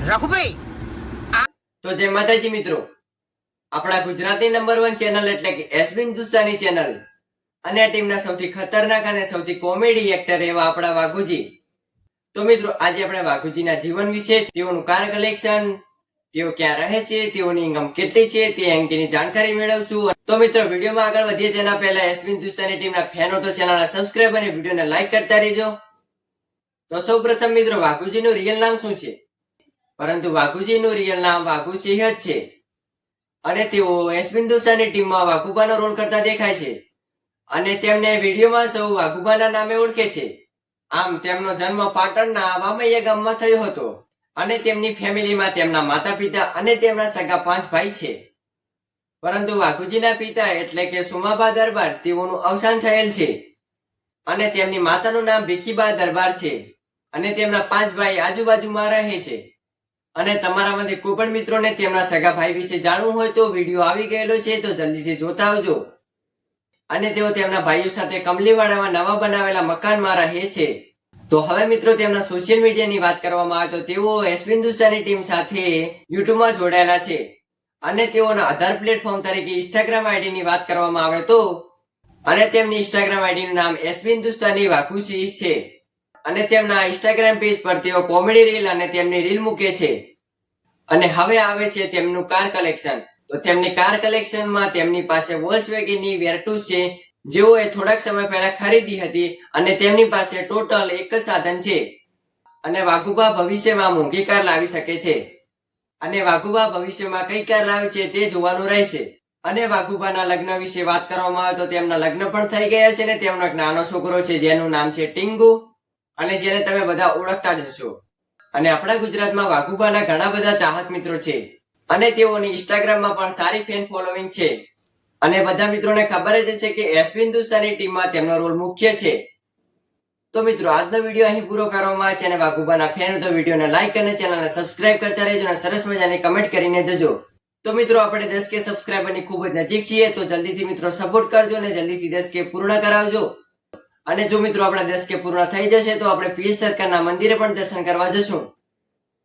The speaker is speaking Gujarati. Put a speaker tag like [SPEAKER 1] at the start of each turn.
[SPEAKER 1] રઘુભાઈ
[SPEAKER 2] તો જય માતાજી મિત્રો, આપણા ગુજરાતી નંબર 1 ચેનલ એટલે કે એસબી હિન્દુસ્તાની ચેનલ અને આ ટીમના સૌથી ખતરનાક અને સૌથી કોમેડી એક્ટર એવા આપણા વાઘુજી. તો મિત્રો આજે આપણે વાઘુજીના જીવન વિશે, તેઓનું કાર કલેક્શન, તેઓ ક્યાં રહે છે, તેઓની ઇન્કમ કેટલી છે તે અંગેની જાણકારી મેળવશું. તો મિત્રો વિડીયોમાં આગળ વધીએ તેના પહેલા એસબી હિન્દુસ્તાની ટીમના ફેનો તો ચેનલને સબસ્ક્રાઇબ અને વિડીયોને લાઈક કરતા રહેજો. તો સૌપ્રથમ મિત્રો વાઘુજીનું રિયલ નામ શું છે? પરંતુ વાઘુજીનું રિયલ નામ વાઘુસિંહ જ છે અને તેઓ એસબી હિન્દુસ્તાની ટીમમાં વાઘુબાનો રોલ કરતા દેખાય છે અને તેમને વિડીયોમાં સૌ વાઘુબાના નામે ઓળખે છે. આમ તેમનો જન્મ પાટણના વામૈયા ગામમાં થયો હતો અને તેમની ફેમિલીમાં તેમના માતા પિતા અને તેમના સગા 5 ભાઈ છે. પરંતુ વાઘુજીના પિતા એટલે કે સુમાબા દરબાર તેઓનું અવસાન થયેલ છે અને તેમની માતાનું નામ ભીખીબા દરબાર છે અને તેમના 5 ભાઈ આજુબાજુમાં રહે છે. અને તમારામાંથી કોઈ પણ મિત્રોને તેમના સગા ભાઈ વિશે જાણવું હોય તો વિડીયો આવી ગયેલો છે, તો જલ્દીથી જોતા આવજો. અને તેઓ તેમના ભાઈઓ સાથે કમલીવાડામાં નવા બનાવેલા મકાનમાં રહે છે. તો હવે મિત્રો તેમના સોશિયલ મીડિયાની વાત કરવામાં આવે તો તેઓ એસબી હિન્દુસ્તાની ટીમ સાથે યુટ્યુબમાં જોડાયેલા છે અને તેઓના આધાર પ્લેટફોર્મ તરીકે ઇન્સ્ટાગ્રામ આઈડીની વાત કરવામાં આવે તો અને તેમની ઇન્સ્ટાગ્રામ આઈડીનું નામ એસબી હિન્દુસ્તાની વાઘુસિંહ છે અને તેમના ઇન્સ્ટાગ્રામ પેજ પર તેઓ કોમેડી રીલ અને તેમની રીલ મૂકે છે. અને હવે આવે છે તેમનું કાર કલેક્શન. તો તેમની કાર કલેક્શનમાં તેમની પાસે વોલ્ક્સવેગનની વેરટુસ છે, જેઓએ થોડાક સમય પહેલા ખરીદી હતી અને તેમની પાસે ટોટલ એક જ સાધન છે. અને વાઘુબા ભવિષ્યમાં મોંઘી કાર લાવી શકે છે અને વાઘુબા ભવિષ્યમાં કઈ કાર લાવે છે તે જોવાનું રહેશે. અને વાઘુબાના લગ્ન વિશે વાત કરવામાં આવે તો તેમના લગ્ન પણ થઈ ગયા છે અને તેમનો એક નાનો છોકરો છે જેનું નામ છે ટીંગુ અને જેને તમે બધા ઓળખતા જ હશો. અને આપણા ગુજરાતમાં વાઘુબાના ઘણા બધા ચાહક મિત્રો છે અને તેઓની ઇન્સ્ટાગ્રામમાં પણ સારી ફેન ફોલોઈંગ છે અને બધા મિત્રોને ખબર જ છે કે એસબી હિન્દુસ્તાની ટીમમાં તેમનો રોલ મુખ્ય છે. તો મિત્રો આજનો વિડીયો અહીં પૂરો કરવામાં આવે છે અને વાઘુબાના ફેન તો વિડીયોને લાઈક અને ચેનલને સબસ્ક્રાઇબ કરતા રહેજો અને સરસ મજાની કમેન્ટ કરીને જજો. તો મિત્રો આપણે 10k સબસ્ક્રાઇબરની ખૂબ જ નજીક છીએ, તો જલ્દીથી મિત્રો સપોર્ટ કરજો અને જલ્દીથી 10k પૂર્ણ કરાવજો. અને જો મિત્રો આપણા 10k પૂર્ણ થઈ જશે તો આપણે પીએસ સરકારના મંદિરે પણ દર્શન કરવા જશું.